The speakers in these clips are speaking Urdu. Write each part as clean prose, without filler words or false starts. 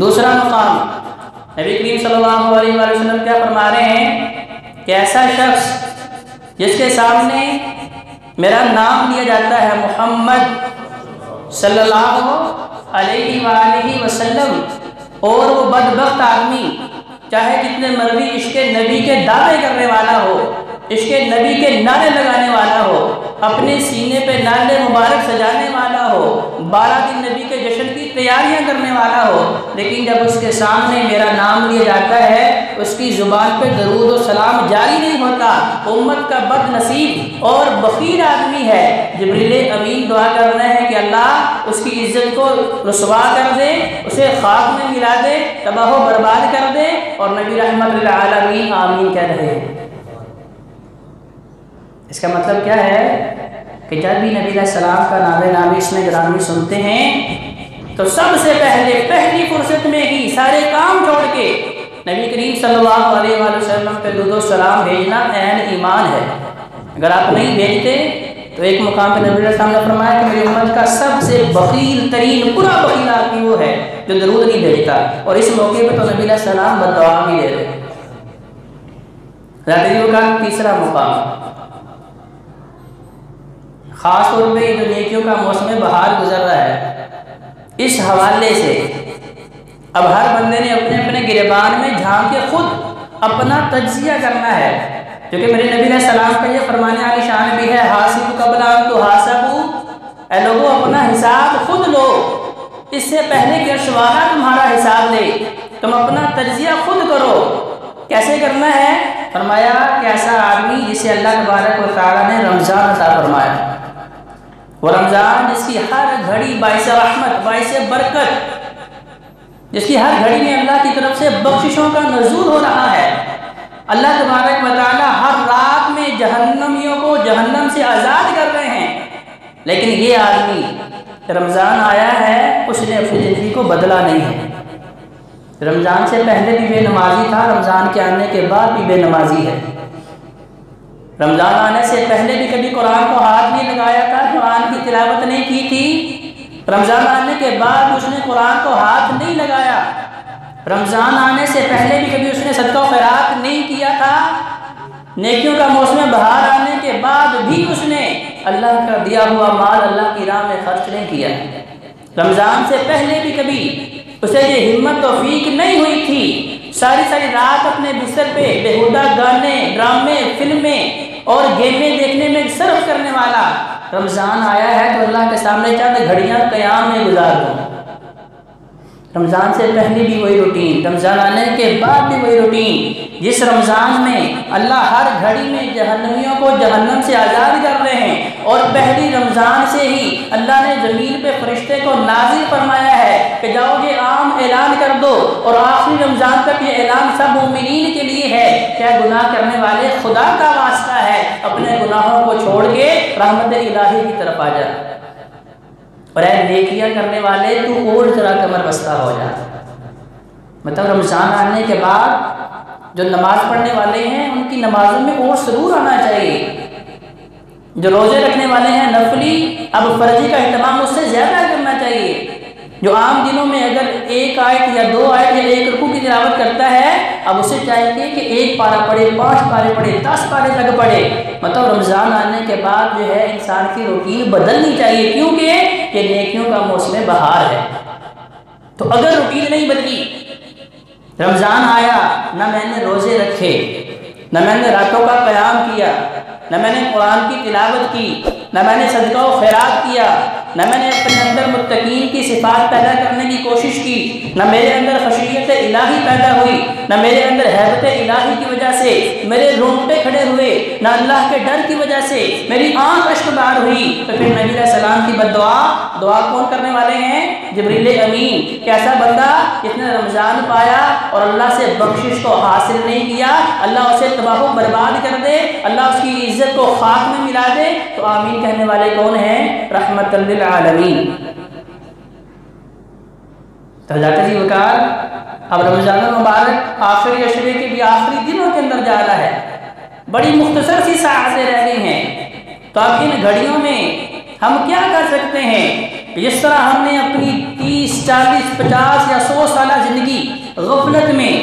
دوسرا مقام، نبی کریم صلی اللہ علیہ وآلہ وسلم کیا فرما رہے ہیں کہ ایسا شخص جس کے سامنے میرا نام لیا جاتا ہے محمد صلی اللہ علیہ وآلہ وسلم، اور وہ بدبخت آدمی چاہے جتنے مرضی عشق نبی کے دعوے کرنے والا ہو، عشق نبی کے نعرے لگانے والا ہو، اپنے سینے پہ نعرے مبارک سجانے والا ہو، 12 دن نبی کے جشن کی تیاریاں کرنے والا ہو، لیکن جب اس کے سامنے میرا نام لیا جاتا ہے اس کی زبان پہ درود و سلام جاری نہیں ہوتا، امت کا بد نصیب اور بخیل آدمی ہے۔ جبریل امین دعا کر رہے ہیں کہ اللہ اس کی عزت کو رسوا کر دے، اسے خاک میں ملا دے، تباہ و برباد کر دے، اور نبی رحمت للعالمین آمین کہہ رہے ہیں۔ اس کا مطلب کیا ہے کہ جب بھی نبی علیہ السلام کا نام نامی اس میں گرامی سنتے ہیں تو سب سے پہلی فرصت میں ہی سارے کام چھوڑ کے نبی کریم صلی اللہ علیہ وآلہ وسلم پہ درود و سلام بھیجنا عین ایمان ہے۔ اگر آپ نہیں بھیجتے تو ایک مقام پہ نبی علیہ السلام نے فرمایا کہ میری امت کا سب سے بخیل ترین برا بخیل آدمی وہ ہے جو درود نہیں بھیجتا، اور اس موقع پہ تو نبی علیہ السلام بد دعا بھی دے رہے۔ ذاتیوں کا تیسرا مقام، خاص طور پہ جو نیکیوں کا موسم بہار گزر رہا ہے، اس حوالے سے اب ہر بندے نے اپنے اپنے گریبان میں جھانک کے خود اپنا تجزیہ کرنا ہے، کیونکہ میرے نبی علیہ السلام کا یہ فرمانے والی شان بھی ہے، حاسب قبل ان تحاسبوا، اے لوگوں اپنا حساب خود لو، اس سے پہلے کہ عرش والا تمہارا حساب لے، تم اپنا تجزیہ خود کرو۔ کیسے کرنا ہے؟ فرمایا کہ ایسا آدمی جسے اللہ تبارک و تعالیٰ نے رمضان عطا فرمایا، وہ رمضان جس کی ہر گھڑی باعث رحمت، باعث برکت، جس کی ہر گھڑی میں اللہ کی طرف سے بخششوں کا نزول ہو رہا ہے، اللہ تبارک و تعالیٰ ہر رات میں جہنمیوں کو جہنم سے آزاد کر رہے ہیں، لیکن یہ آدمی رمضان آیا ہے اس نے اپنی زندگی کو بدلا نہیں ہے۔ رمضان سے پہلے بھی بے نمازی تھا، رمضان کے آنے کے بعد بھی بے نمازی ہے۔ رمضان آنے سے پہلے بھی کبھی قرآن کو ہاتھ نہیں لگایا تھا، قرآن کی تلاوت نہیں کی تھی، رمضان آنے کے بعد اس نے قرآن کو ہاتھ نہیں لگایا، رمضان آنے سے پہلے بھی کبھی اس نے صدقہ و خیرات نہیں کیا تھا، نیکیوں کا موسم بہار آنے کے بعد بھی اس نے اللہ کا دیا ہوا مال اللہ کی راہ میں خرچ نہیں کیا۔ رمضان سے پہلے بھی کبھی اسے یہ ہمت توفیق نہیں ہوئی تھی ساری رات اپنے بستر پہ بےہودہ گانے، ڈرامے، فلمیں اور گیمیں دیکھنے میں صرف کرنے والا، رمضان آیا ہے تو اللہ کے سامنے چند گھڑیاں قیام میں گزار دوں۔ رمضان سے پہلے بھی وہی روٹین، رمضان آنے کے بعد بھی وہی روٹین، جس رمضان میں اللہ ہر گھڑی میں جہنمیوں کو جہنم سے آزاد کر رہے ہیں، اور پہلی رمضان سے ہی اللہ نے زمین پہ فرشتے کو نازل فرمایا ہے کہ جاؤ یہ عام اعلان کر دو، اور آخری رمضان تک یہ اعلان سب مومنین کے لیے ہے، کیا گناہ کرنے والے خدا کا واسطہ ہے اپنے گناہوں کو چھوڑ کے رحمت الہی کی طرف آ جا، اور اے نیکیاں کرنے والے تو اور ذرا کمر بستہ ہو جا۔ مطلب رمضان آنے کے بعد جو نماز پڑھنے والے ہیں ان کی نمازوں میں اور سرور آنا چاہیے، جو روزے رکھنے والے ہیں نفلی، اب فرضی کا اہتمام اس سے زیادہ کرنا چاہیے، جو عام دنوں میں اگر 1 آیت یا 2 آیت یا 1 رکوع کی تلاوت کرتا ہے اب اسے چاہیے کہ 1 پارہ پڑھے، 5 پارے پڑھے، 10 پارے تک پڑھے۔ مطلب رمضان آنے کے بعد جو ہے انسان کی روٹین بدلنی چاہیے، کیونکہ یہ نیکیوں کا موسم بہار ہے۔ تو اگر روٹین نہیں بدلی، رمضان آیا نہ میں نے روزے رکھے، نہ میں نے راتوں کا قیام کیا، نہ میں نے قرآن کی تلاوت کی، نہ میں نے صدقہ و خیرات کیا، نہ میں نے اپنے اندر متقین کی صفات پیدا کرنے کی کوشش کی، نہ میرے اندر خشیت الہی پیدا ہوئی، نہ میرے اندر حیبت الہی کی وجہ سے میرے رونگٹے کھڑے ہوئے، نہ اللہ کے ڈر کی وجہ سے میری آنکھ اشک بار ہوئی، تو پھر نبی علیہ السلام کی دعا کون کرنے والے ہیں؟ جبریل امین۔ کیسا بندہ جس نے رمضان پایا اور اللہ سے بخشش کو حاصل نہیں کیا، اللہ اسے تباہ و برباد کر دے، اللہ اس کی عزت کو خاک میں ملا دے، تو آمین کہنے والے کون ہیں؟ رحمت للعالمین۔ تو حضرت جی وقار اب رمضان المبارک آخری عشرے کے بھی آخری دنوں کے اندر جا رہا ہے، بڑی مختصر سی ساعتیں رہ گئی ہیں، تو اب ان گھڑیوں میں ہم کیا کر سکتے ہیں؟ جس طرح ہم نے اپنی 30، 40، 50 یا 100 سالہ غفلت میں،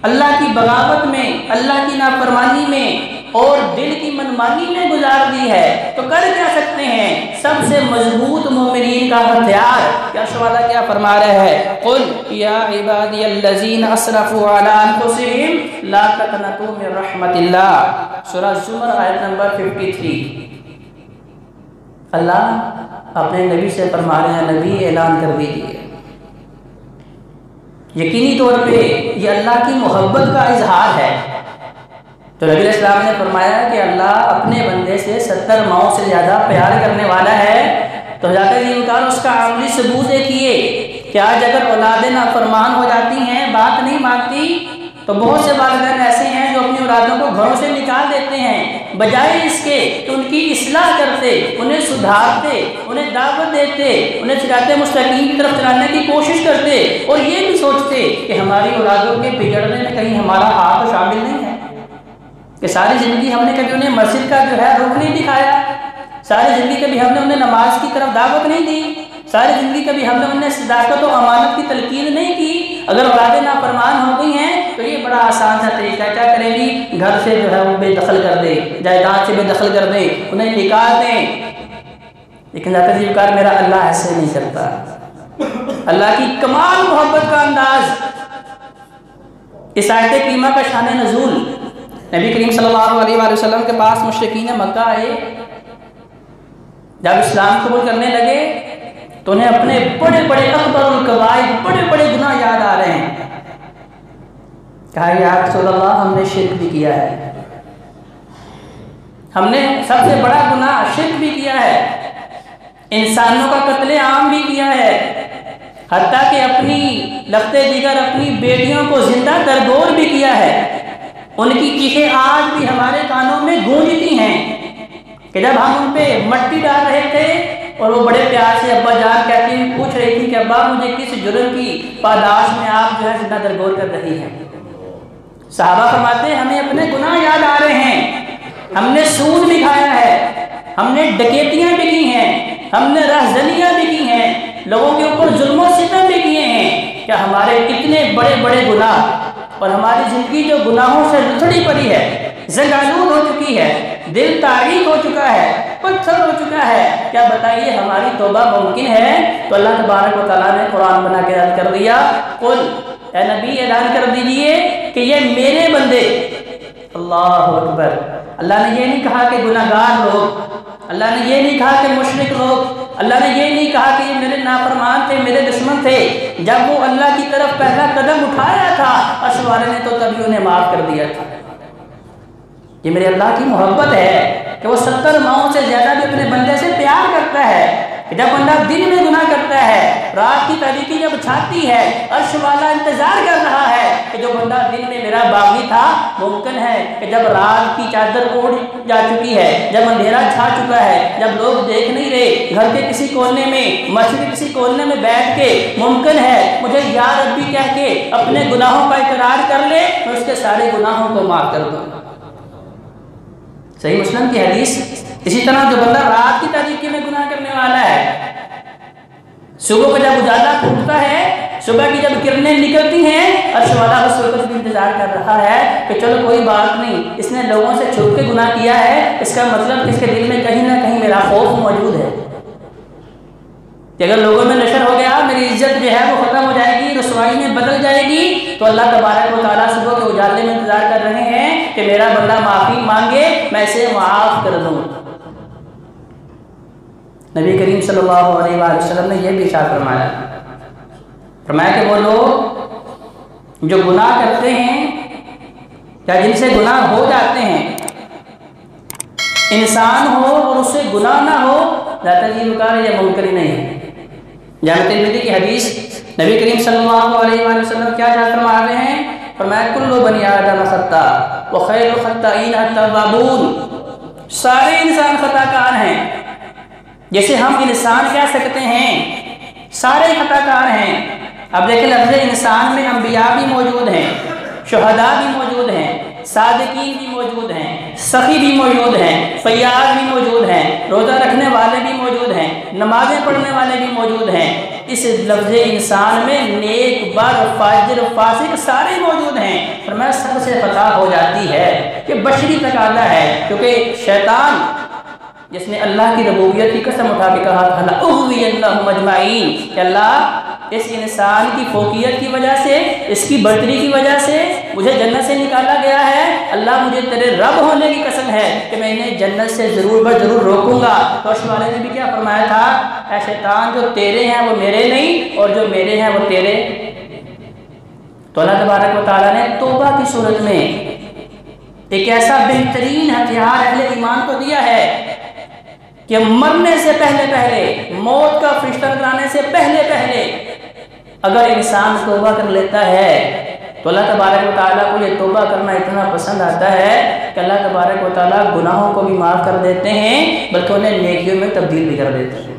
اللہ کی بغاوت میں، اللہ کی نافرمانی میں اور دل کی منمانی میں گزار دی ہے، تو کر کیا سکتے ہیں؟ سب سے مضبوط مومنین کا ہتھیار کیا شوالا کیا فرما رہے ہیں؟ قل یا عبادی الذین اسرفوا علی انفسہم لا تقنطوا من رحمت اللہ، سورہ زمر آیت نمبر 53۔ اللہ اپنے نبی سے فرما رہے ہیں، نبی اعلان کر دیجئے، یقینی طور پہ یہ اللہ کی محبت کا اظہار ہے۔ تو نبی علیہ السلام نے فرمایا کہ اللہ اپنے بندے سے 70 ماؤں سے زیادہ پیار کرنے والا ہے، تو جا کر یہ انکار اس کا عملی ثبوت دیکھیے کہ آج اگر اولادیں نافرمان ہو جاتی ہیں، بات نہیں مانتی، تو بہت سے والدین ایسے ہیں جو اپنی اولادوں کو گھروں سے نکال دیتے ہیں، بجائے اس کے کہ ان کی اصلاح کرتے، انہیں سدھارتے، انہیں دعوت دیتے، انہیں صراط مستقیم کی طرف چلانے کی کوشش کرتے، اور یہ بھی سوچتے کہ ہماری اولادوں کے بگڑنے میں کہیں ہمارا ہاتھ شامل نہیں ہے، کہ ساری زندگی ہم نے کبھی انہیں مسجد کا جو ہے رخ نہیں دکھایا، ساری زندگی کبھی ہم نے انہیں نماز کی طرف دعوت نہیں دی، ساری زندگی کبھی ہم نے انہیں صداقت و امانت کی تلقین نہیں کی۔ اگر اولادیں نافرمان ہو گئی ہیں تو یہ بڑا آسان سا طریقہ، کیا کریں گی؟ گھر سے جو ہے وہ بے دخل کر دیں، جائیداد سے بے دخل کر دیں، انہیں نکال دیں۔ لیکن ذات کار میرا اللہ ایسے نہیں کرتا۔ اللہ کی کمال محبت کا انداز، اس آیت کریمہ کا شان نزول، نبی کریم صلی اللہ علیہ وآلہ وسلم کے پاس مشرکین مکہ آئے، جب اسلام قبول کرنے لگے تو انہیں اپنے بڑے بڑے اکبر القبائح، بڑے بڑے گناہ یاد آ رہے ہیں۔ کہا یا رسول اللہ ہم نے شرک بھی کیا ہے، ہم نے سب سے بڑا گناہ شرک بھی کیا ہے، انسانوں کا قتل عام بھی کیا ہے، حتیٰ کہ اپنی لختے جگر اپنی بیٹیوں کو زندہ درگور بھی کیا ہے۔ ان کی چیخیں آج بھی ہمارے کانوں میں گونجتی ہیں کہ جب ہم ان پہ مٹی ڈال رہے تھے اور وہ بڑے پیار سے ابا جان کہتی ہوئی پوچھ رہی تھی کہ ابا مجھے کس جرم کی پاداش میں آپ جو ہے زندہ درگور کر رہی ہیں؟ صحابہ فرماتے ہیں ہمیں اپنے گناہ یاد آ رہے ہیں، ہم نے سود بھی کھایا ہے، ہم نے ڈکیتیاں بھی کی ہیں، ہم نے رہزنیاں بھی کی ہیں، لوگوں کے اوپر ظلم و ستم بھی کیے ہیں، کیا ہمارے کتنے بڑے بڑے گناہ، اور ہماری زندگی جو گناہوں سے لتھڑی پڑی ہے، زنگالود ہو چکی ہے، دل تاریک ہو چکا ہے، پتھر ہو چکا ہے، کیا بتائیے ہماری توبہ ممکن ہے؟ تو اللہ تبارک و تعالیٰ نے قرآن بنا کے رد کر دیا، قل اے نبی اعلان کر دیجئے کہ یہ میرے بندے، اللہ اکبر، اللہ نے یہ نہیں کہا کہ گناہگار لوگ، اللہ نے یہ نہیں کہا کہ مشرک لوگ، اللہ نے یہ نہیں کہا کہ یہ میرے نافرمان تھے، میرے دشمن تھے، جب وہ اللہ کی طرف پہلا قدم اٹھایا تھا عرش والے نے تو تبھی انہیں معاف کر دیا تھا۔ یہ میرے اللہ کی محبت ہے کہ وہ 70 ماؤں سے زیادہ بھی اپنے بندے سے پیار کرتا ہے، کہ جب بندہ دن میں گناہ کرتا ہے، رات کی تاریکی جب چھاتی ہے، عرش والا انتظار کر رہا ہے کہ جو بندہ دن میں میرا باغی تھا، ممکن ہے کہ جب رات کی چادر اوڑھ جا چکی ہے، جب اندھیرا چھا چکا ہے، جب لوگ دیکھ نہیں رہے، گھر کے کسی کونے میں، مسجد کے کسی کونے میں بیٹھ کے ممکن ہے مجھے یا ربی کہہ کے اپنے گناہوں کا اقرار کر لے، میں اس کے سارے گناہوں کو معاف کر دوں۔ صحیح مسلم کی حدیث۔ اسی طرح جو بندہ رات کی تاریکی میں گناہ کرنے والا ہے، صبح کو جب اجالا پھوٹتا ہے، صبح کی جب کرنیں نکلتی ہیں، عرش والا اس وقت بھی انتظار کر رہا ہے کہ چلو کوئی بات نہیں، اس نے لوگوں سے چھپ کے گناہ کیا ہے، اس کا مطلب اس کے دل میں کہیں نہ کہیں میرا خوف موجود ہے کہ اگر لوگوں میں نشر ہو گیا میری عزت جو ہے وہ ختم ہو جائے گی، رسوائی میں بدل جائے گی، تو اللہ تبارک و تعالیٰ صبح کے اجالے میں انتظار کر رہے ہیں کہ میرا بندہ معافی مانگے، میں اسے معاف کر دوں۔ نبی کریم صلی اللہ علیہ وآلہ وسلم نے یہ بھی ارشاد فرمایا کہ وہ لوگ جو گناہ کرتے ہیں یا جن سے گناہ ہو جاتے ہیں، انسان ہو اور اس سے گناہ نہ ہو، ذات یہ ممکن ہی نہیں ہے۔ جامع ترمذی کی حدیث، نبی کریم صلی اللہ علیہ وآلہ وسلم کیا فرما رہے ہیں؟ فرمایا کل بنی آدم خطاء وخیر الخطائین التوابون، سارے انسان خطا کار ہیں، جیسے ہم انسان کہہ سکتے ہیں سارے خطا کار ہیں۔ اب دیکھیں لفظ انسان میں انبیاء بھی موجود ہیں، شہداء بھی موجود ہیں، صادقین بھی موجود ہیں، سخی بھی موجود ہیں، فیاض بھی موجود ہیں، روزہ رکھنے والے بھی موجود ہیں، نمازیں پڑھنے والے بھی موجود ہیں۔ اس لفظ انسان میں نیک، بد، فاجر، فاسق سارے موجود ہیں۔ فرمایا سب سے خطا ہو جاتی ہے، یہ بشری تقاضا ہے، کیونکہ شیطان جس نے اللہ کی ربوبیت کی قسم اٹھا کے کہا تھا لَأُغْوِيَنَّهُمْ أَجْمَعِينَ کہ اللہ اس انسان کی فوقیت کی وجہ سے، اس کی برتری کی وجہ سے مجھے جنت سے نکالا گیا ہے، اللہ مجھے تیرے رب ہونے کی قسم ہے کہ میں انہیں جنت سے ضرور ضرور روکوں گا۔ توش والے نے بھی کیا فرمایا تھا؟ اے شیطان جو تیرے ہیں وہ میرے نہیں، اور جو میرے ہیں وہ تیرے۔ تو اللہ تبارک و تعالیٰ نے توبہ کی صورت میں ایک ایسا بہترین ہتھیار اہل ایمان کو دیا ہے کہ مرنے سے پہلے، موت کا فرشتہ لانے سے پہلے اگر انسان توبہ کر لیتا ہے تو اللہ تبارک و تعالیٰ کو یہ توبہ کرنا اتنا پسند آتا ہے کہ اللہ تبارک و تعالیٰ گناہوں کو بھی معاف کر دیتے ہیں، بلکہ انہیں نیکیوں میں تبدیل بھی کر دیتے ہیں۔